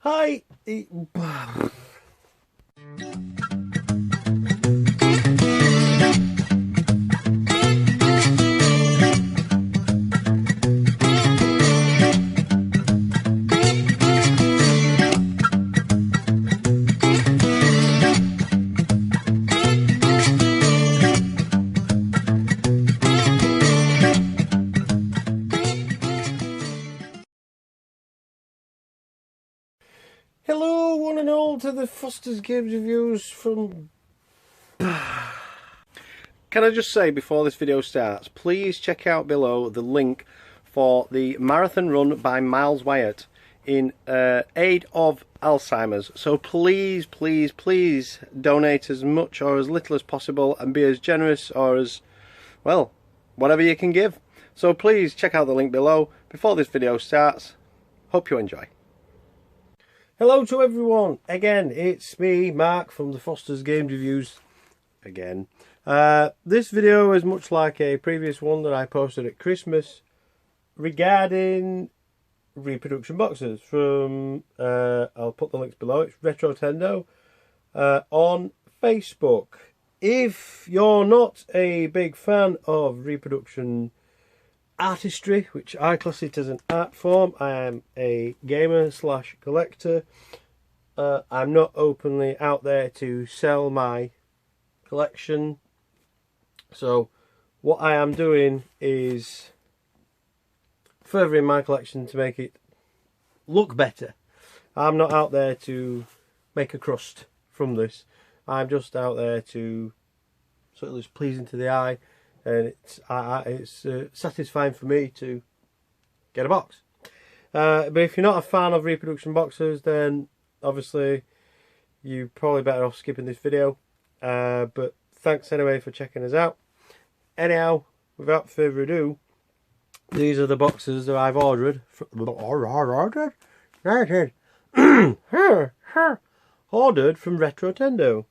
Hi. Hello, one and all, to the Foster's Games Reviews from... Can I just say, before this video starts, please check out below the link for the marathon run by Miles Wyatt in aid of Alzheimer's. So please, please, please donate as much or as little as possible and be as generous or as, well, whatever you can give. So please check out the link below before this video starts. Hope you enjoy. Hello to everyone, again, it's me, Mark, from the Foster's Games Reviews, again. This video is much like a previous one that I posted at Christmas regarding reproduction boxes from, I'll put the links below, it's retrotendo on Facebook. If you're not a big fan of reproduction artistry, which I class it as an art form, I am a gamer slash collector. I'm not openly out there to sell my collection, so what I am doing is furthering my collection to make it look better. I'm not out there to make a crust from this. I'm just out there to sort of looks pleasing to the eye, and it's satisfying for me to get a box. But if you're not a fan of reproduction boxes, then obviously you're probably better off skipping this video. But thanks anyway for checking us out. Anyhow, without further ado, these are the boxes that I've ordered. Ordered from Retrotendo,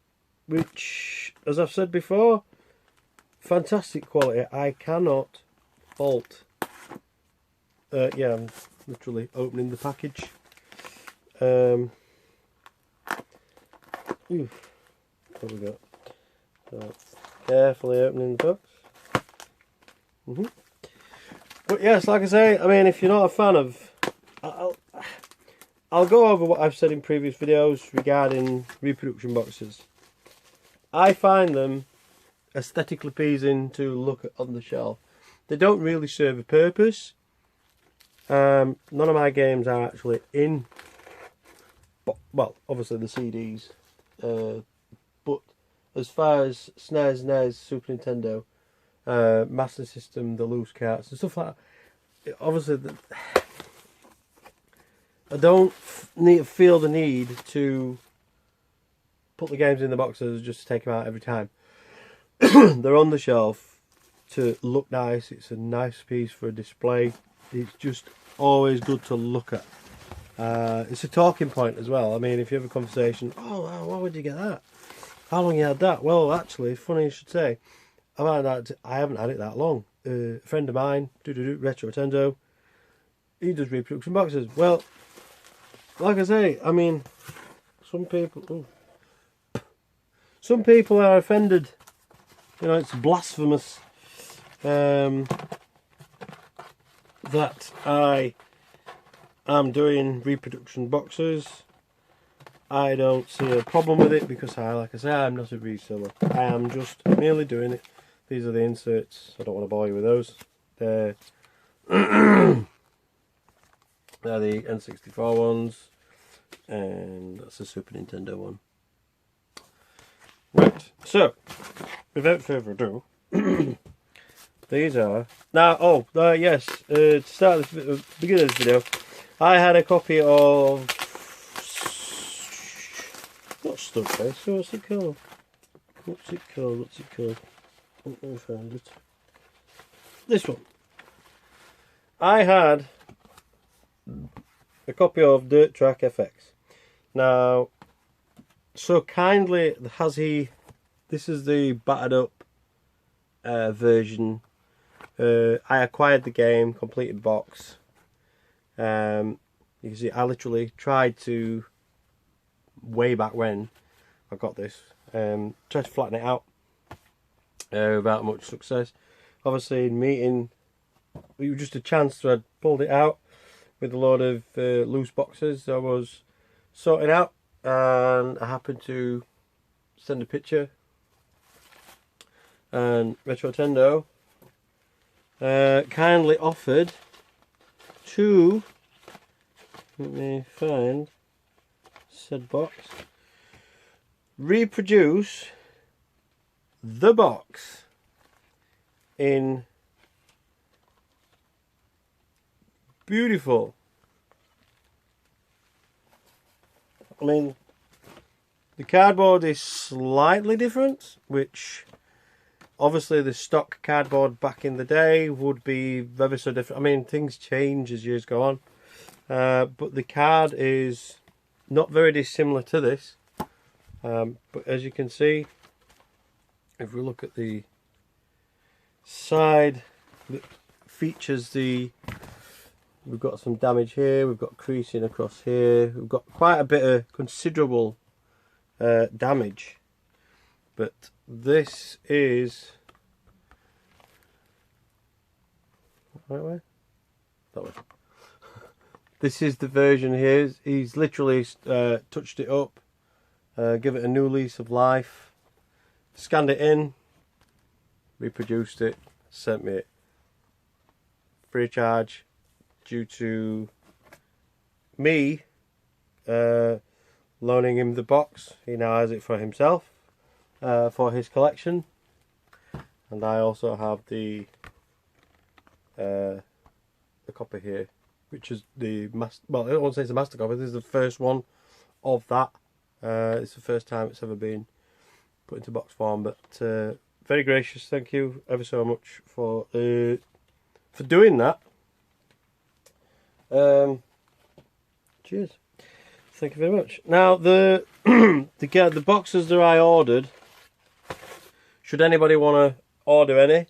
which, as I've said before, fantastic quality. I cannot fault. Yeah, I'm literally opening the package. What have we got? So, carefully opening the box. But yes, like I say, I mean, if you're not a fan of, I'll go over what I've said in previous videos regarding reproduction boxes. I find them aesthetically pleasing to look at on the shelf. They don't really serve a purpose. None of my games are actually in, well, obviously the CDs, but as far as SNES, NES, Super Nintendo, Master System, the loose carts and stuff like that, obviously I don't feel the need to put the games in the boxes just to take them out every time. They're on the shelf to look nice. It's a nice piece for a display. It's just always good to look at. It's a talking point as well. I mean, if you have a conversation, oh, wow, why would you get that? How long you had that? Well, actually, funny you should say, I haven't had it that long. A friend of mine, Retrotendo, he does reproduction boxes. Well, like I say, I mean, some people are offended. You know, it's blasphemous that I am doing reproduction boxes. I don't see a problem with it because like I say, I'm not a reseller. I am just merely doing it. These are the inserts. I don't want to bore you with those. They're they're the N64 ones, and that's the Super Nintendo one. Right, so without further ado, these are now. Yes. To start the beginning of this video, I had a copy of not Stuckface. So what's it called? What's it called? Let me find it. This one. I had a copy of Dirt Track FX. Now, so kindly has he. This is the battered up version. I acquired the game, completed box. You You can see I literally tried to, way back when I got this, tried to flatten it out without much success. Obviously in meeting, it was just a chance, so I pulled it out with a load of loose boxes I was sorting out, and I happened to send a picture, and Retrotendo kindly offered to, let me find said box, reproduce the box in beautiful, I mean, the cardboard is slightly different, which obviously the stock cardboard back in the day would be ever so different. I mean, things change as years go on, but the card is not very dissimilar to this. But as you can see, if we look at the side that features the, we've got some damage here, we've got creasing across here, we've got quite a bit of considerable damage, but this is right way, that way. This is the version here. He's literally touched it up, give it a new lease of life, scanned it in, reproduced it, sent me it free of charge, due to me loaning him the box. He now has it for himself, for his collection, and I also have the copy here, which is the well, I don't want to say it's a master copy. This is the first one of that. It's the first time it's ever been put into box form, but very gracious. Thank you ever so much for doing that. Cheers. Thank you very much. Now the the boxes that I ordered, should anybody want to order any,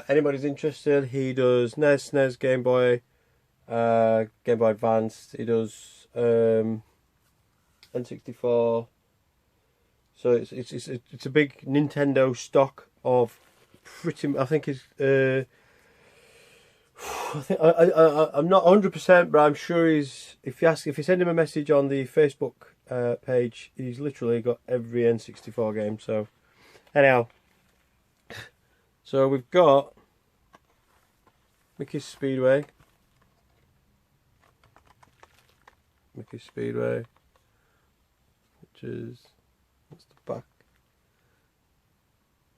anybody's interested, he does NES, SNES, Game Boy, Game Boy Advance, he does N64, so it's a big Nintendo stock of pretty, I think it's I'm not 100%, but I'm sure he's, if you send him a message on the Facebook page, he's literally got every N64 game. So anyhow, so we've got Mickey's Speedway, which is, that's the back.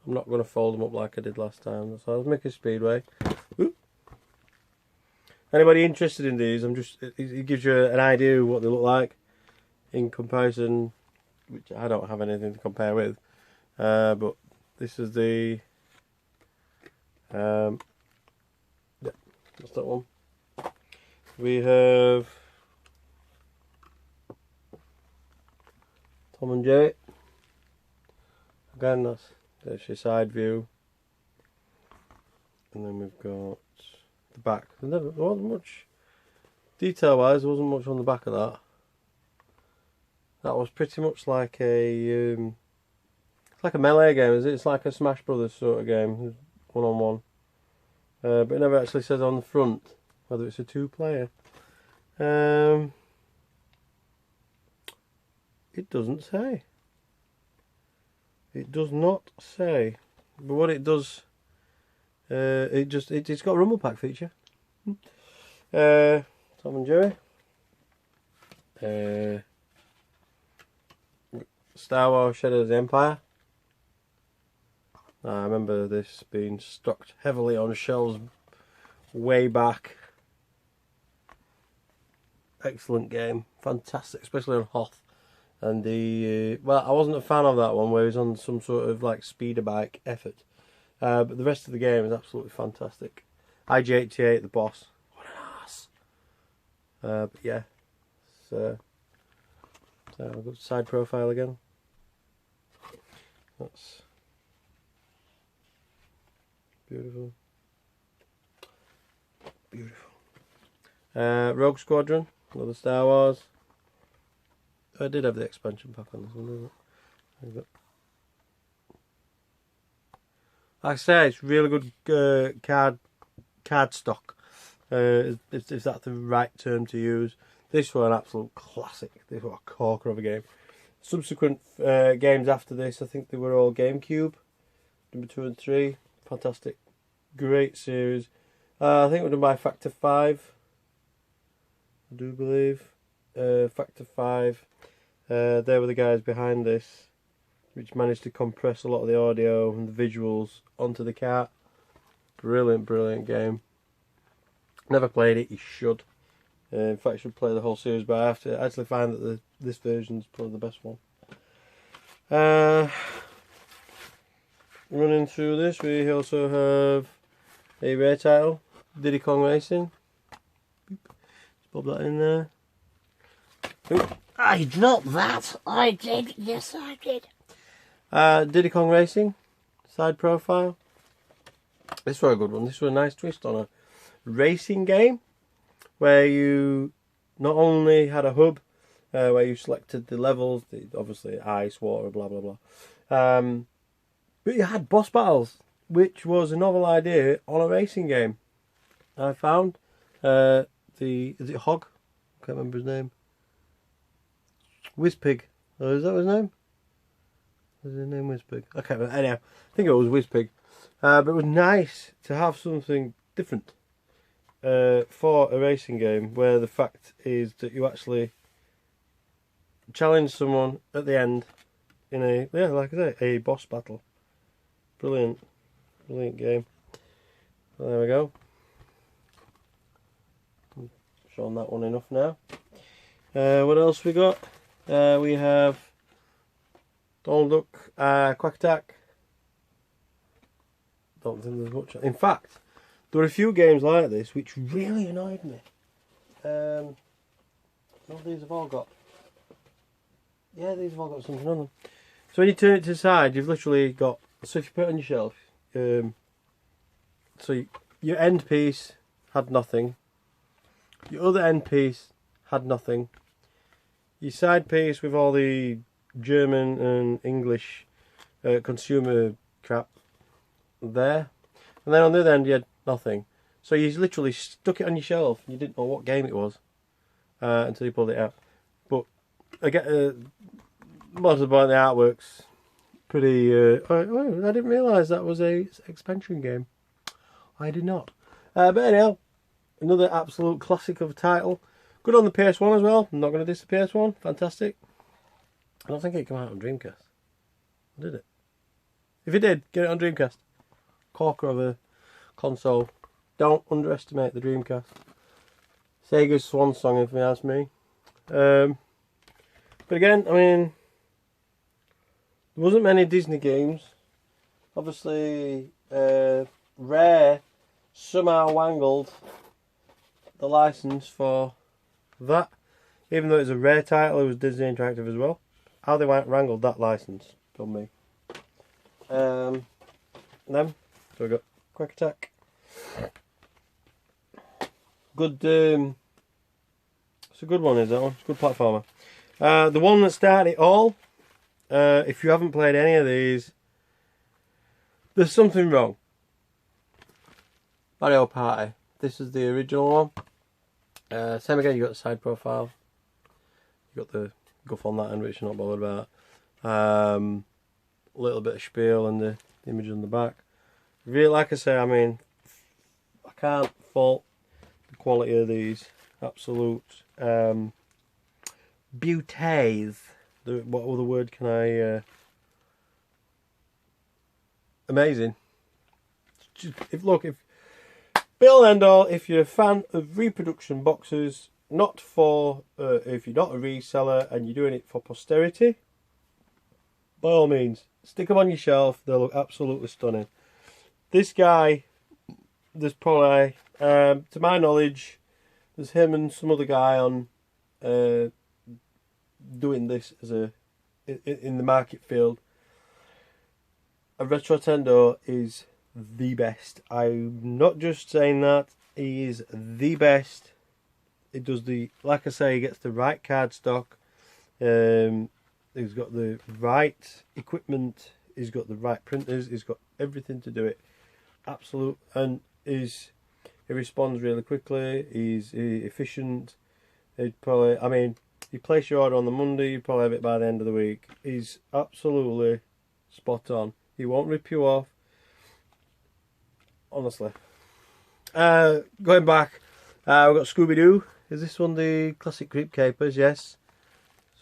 I'm not going to fold them up like I did last time. So I'll Mickey's Speedway. Oop. Anybody interested in these? It gives you an idea of what they look like in comparison, which I don't have anything to compare with. But this is the, yeah, that's that one. We have Tom and Jerry. Again, that's your side view. And then we've got the back. There wasn't much, detail wise, there wasn't much on the back of that. That was pretty much like a it's like a melee game, is it? It's like a Smash Brothers sort of game, one on one. But it never actually says on the front whether it's a two-player. It doesn't say. It does not say. But what it does, it's got a rumble pack feature. Tom and Jerry. Star Wars Shadow of the Empire. I remember this being stocked heavily on shelves way back. Excellent game, fantastic, especially on Hoth. And the well, I wasn't a fan of that one where he's on some sort of like speeder bike effort, but the rest of the game is absolutely fantastic. IG-88, the boss, what an ass. But yeah, so I've got side profile again. That's beautiful. Beautiful. Rogue Squadron. Another Star Wars. I did have the expansion pack on this one, didn't it? Like I say, it's really good card stock. If that's the right term to use. This was an absolute classic. This was a corker of a game. Subsequent games after this, I think they were all GameCube. Number 2 and 3. Fantastic. Great series. I think it was done by Factor 5. I do believe. Factor 5. They were the guys behind this, which managed to compress a lot of the audio and the visuals onto the cart. Brilliant, brilliant game. Never played it, you should. In fact, you should play the whole series, but I have to actually find that this version is probably the best one. Running through this, we also have a rare title, Diddy Kong Racing. Just pop that in there. Oop. I dropped that. I did. Yes, I did. Diddy Kong Racing, side profile. This was a good one. This was a nice twist on a racing game where you not only had a hub where you selected the levels, obviously ice, water, blah blah blah, but you had boss battles, which was a novel idea on a racing game. I found is it Hog? I can't remember his name. Whizpig. Oh, is that his name? Is his name Whizpig? I can't remember. Anyhow, I think it was Whizpig. But it was nice to have something different for a racing game, where the fact is that you actually challenge someone at the end in like I say, a boss battle. Brilliant, brilliant game. Well, there we go. Shown that one enough now. What else we got? We have Donald Duck, Quack Attack. Don't think there's much. In fact, there were a few games like this which really annoyed me. None of these have all got. Yeah, these have all got something on them. So when you turn it to the side, you've literally got. So if you put it on your shelf, so your end piece had nothing. Your other end piece had nothing. Your side piece with all the German and English consumer crap there, and then on the other end you had nothing. So you literally stuck it on your shelf and you didn't know what game it was until you pulled it out. But I get most of the point, the artwork's pretty. I didn't realise that was a expansion game. I did not. But anyhow, another absolute classic of a title. Good on the PS1 as well. I'm not going to diss the PS1. Fantastic. I don't think it came out on Dreamcast. Did it? If it did, get it on Dreamcast. Corker of a console. Don't underestimate the Dreamcast. Sega's swan song, if you ask me. But again, I mean, there wasn't many Disney games. Obviously, Rare somehow wangled the license for that. Even though it was a Rare title, it was Disney Interactive as well. How they wrangled that license from me. Then, so we got Quack Attack. Good, it's a good one, is that one? It's a good platformer. The one that started it all, if you haven't played any of these, there's something wrong. Mario Party. This is the original one. Same again, you got the side profile. You got the guff on that end, which you're not bothered about. A little bit of spiel and the image on the back. Really, like I say, I mean, I can't fault the quality of these. Absolute beauties. What other word can I? Amazing. If Bill and all, if you're a fan of reproduction boxes, not for if you're not a reseller and you're doing it for posterity, by all means, stick them on your shelf. They look absolutely stunning. This guy, there's probably, to my knowledge, there's him and some other guy on doing this as in the market field. A retrotendo is the best. I'm not just saying that. He is the best it does the, like I say, it gets the right cardstock. He's got the right equipment. He's got the right printers. He's got everything to do it. Absolute, and he responds really quickly. He's efficient. He'd probably, I mean, you place your order on the Monday, you probably have it by the end of the week. He's absolutely spot on. He won't rip you off. Honestly. Going back, we've got Scooby-Doo. Is this one the classic Creep Capers? Yes.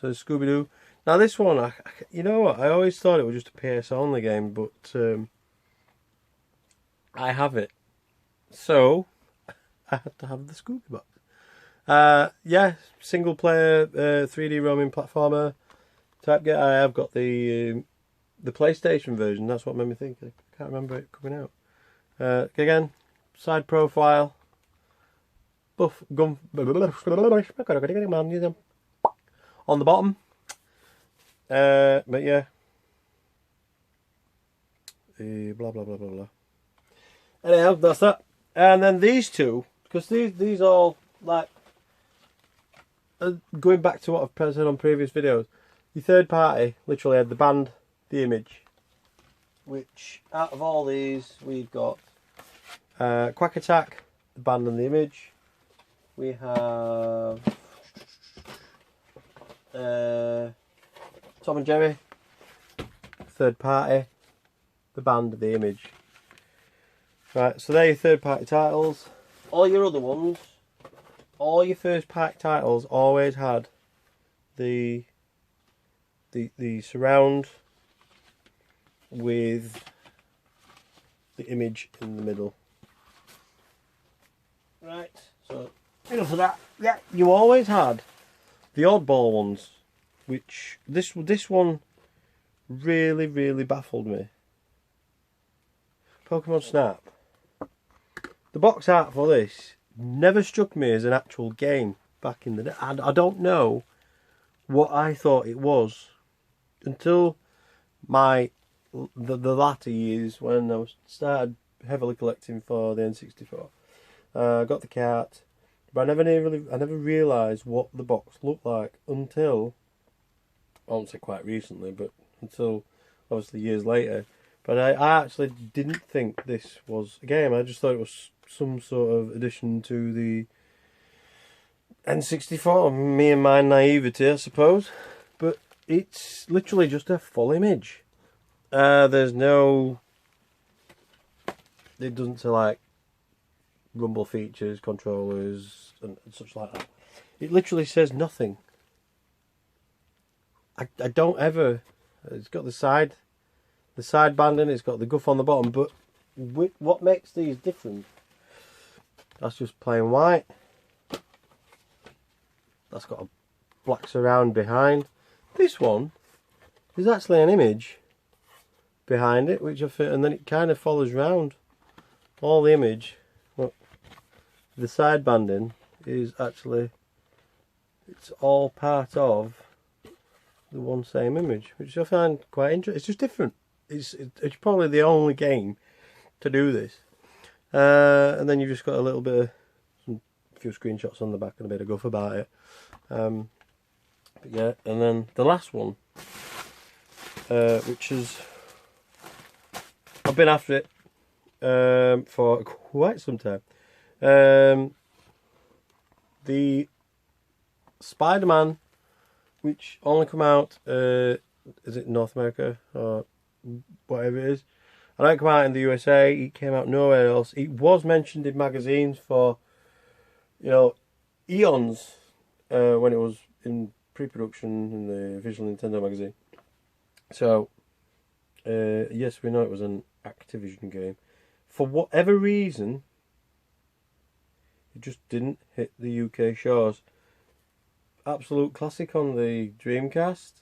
So Scooby-Doo. Now this one, you know what? I always thought it was just a PS only game, but I have it. So I had to have the Scooby box. Yeah, single player 3D roaming platformer type game. I have got the PlayStation version. That's what made me think. I can't remember it coming out. Again, side profile, buff gun on the bottom. But yeah, blah blah blah blah blah. Anyhow, that's that. And then these two, because these all like going back to what I've said on previous videos. Your third party literally had the band, the image, which out of all these we've got Quack Attack, the band and the image. We have Tom and Jerry, third party, the band, the image. Right, so they're your third party titles. All your other ones, all your first party titles always had the surround with the image in the middle. Right, so enough of that. Yeah, you always had the oddball ones, which this one really baffled me. Pokemon Snap. The box art for this never struck me as an actual game back in the day. I don't know what I thought it was until the latter years when I started heavily collecting for the N64. I got the cart, but I never realised what the box looked like until, I won't say quite recently, but until obviously years later. But I actually didn't think this was a game. I just thought it was some sort of addition to the N64. Me and my naivety, I suppose. But it's literally just a full image. There's no... It doesn't say like rumble features, controllers, and such like that. It literally says nothing. I don't ever... It's got the side banding, it's got the guff on the bottom, but what makes these different? That's just plain white. That's got a black surround behind. This one is actually an image behind it, which and then it kind of follows round all the image. Look, the side banding is actually, it's all part of the one same image, which I find quite interesting. It's just different. It's probably the only game to do this. And then you've just got a little bit of a few screenshots on the back and a bit of guff about it. But yeah, and then the last one, which is, I've been after it for quite some time. The Spider-Man, which only come out, is it North America or whatever it is? I don't come out in the USA. It came out nowhere else. It was mentioned in magazines for, you know, eons when it was in pre-production in the official Nintendo magazine. So, yes, we know it was an Activision game. For whatever reason, it just didn't hit the UK shores. Absolute classic on the Dreamcast.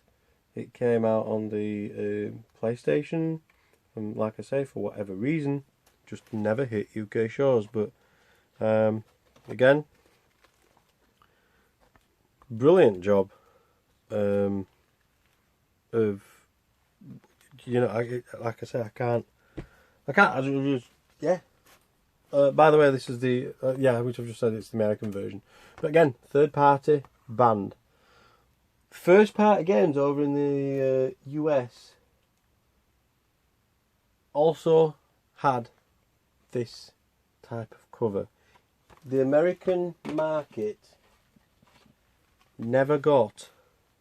It came out on the PlayStation. And like I say, for whatever reason, just never hit UK shores. But again, brilliant job of, you know, like I say, I can't, yeah, By the way, this is the yeah, which I've just said, it's the American version. But again, third party banned. First party games over in the US also had this type of cover. The American market never got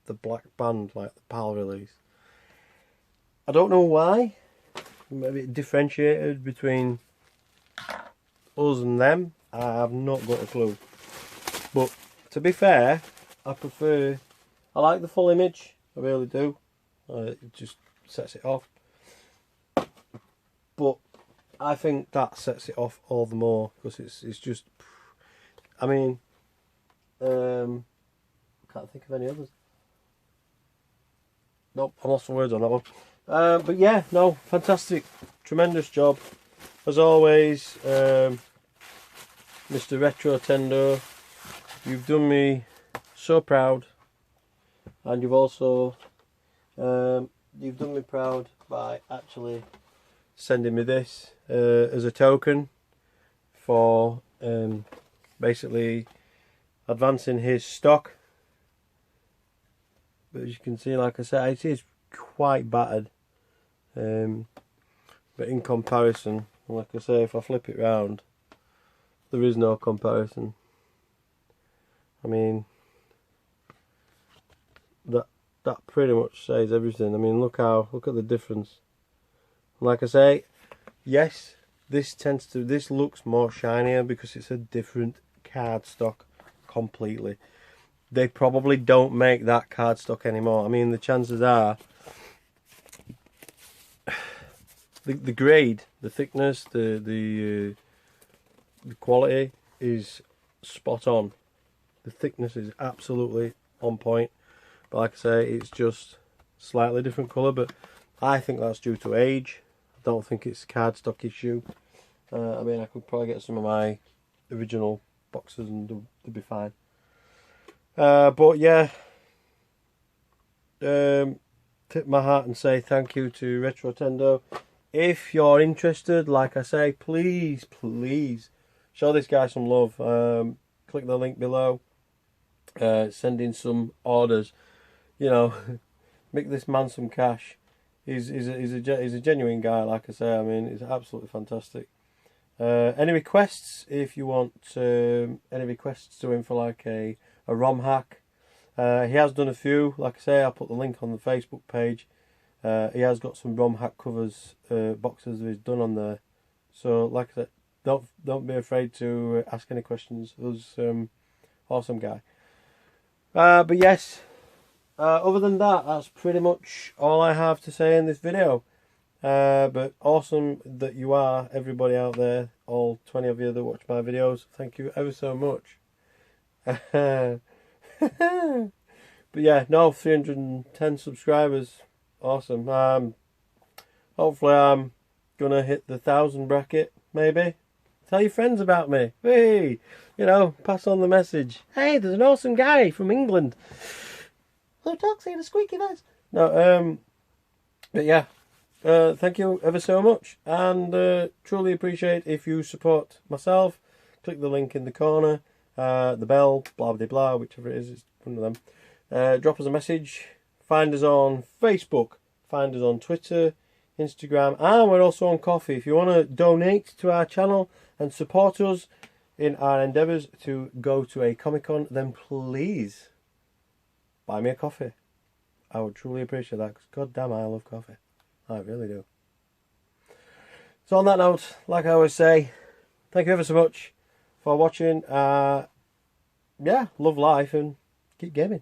the black band like the PAL release. I don't know why. Maybe it differentiated between us and them. I have not got a clue. But to be fair, I like the full image. I really do. It just sets it off. But I think that sets it off all the more because it's just. I mean, can't think of any others. Nope, I lost the words on that one. But yeah, no, fantastic, tremendous job as always, Mr. Retrotendo. You've done me so proud, and you've also you've done me proud by actually sending me this as a token for basically advancing his stock. But as you can see, like I said, it is quite battered, but in comparison, like I say, if I flip it round, there is no comparison. I mean, that pretty much says everything. I mean, look at the difference. Like I say, yes, this looks more shinier because it's a different cardstock completely. They probably don't make that cardstock anymore. I mean, the chances are the grade, the thickness, the quality is spot on. The thickness is absolutely on point. But like I say, it's just slightly different colour. But I think that's due to age. I don't think it's a cardstock issue. I mean, I could probably get some of my original boxes and they'd be fine. But yeah, tip my hat and say thank you to Retrotendo. If you're interested, like I say, please show this guy some love. Click the link below. Send in some orders. You know, make this man some cash. He's a genuine guy, like I say. I mean, he's absolutely fantastic. Any requests? If you want any requests to him for like a ROM hack, he has done a few. Like I say, I'll put the link on the Facebook page. He has got some ROM hack covers, boxes that he's done on there. So, like I said, don't be afraid to ask any questions. He was awesome guy. But yes, other than that, that's pretty much all I have to say in this video. But awesome that you are, everybody out there, all 20 of you that watch my videos. Thank you ever so much. But yeah, no, 310 subscribers. Awesome. Hopefully I'm gonna hit the 1,000 bracket, maybe. Tell your friends about me. Hey, you know, pass on the message. Hey, there's an awesome guy from England who talks in a squeaky voice. No, but yeah, thank you ever so much, and truly appreciate if you support myself. Click the link in the corner, the bell, blah blah blah, whichever it is, it's one of them. Drop us a message. Find us on Facebook. Find us on Twitter, Instagram, and we're also on Coffee. If you want to donate to our channel and support us in our endeavours to go to a Comic-Con, then please buy me a coffee. I would truly appreciate that, because goddamn, I love coffee. I really do. So on that note, like I always say, thank you ever so much for watching. Yeah, love life and keep gaming.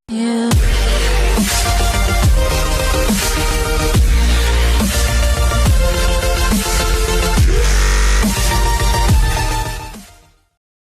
Yeah.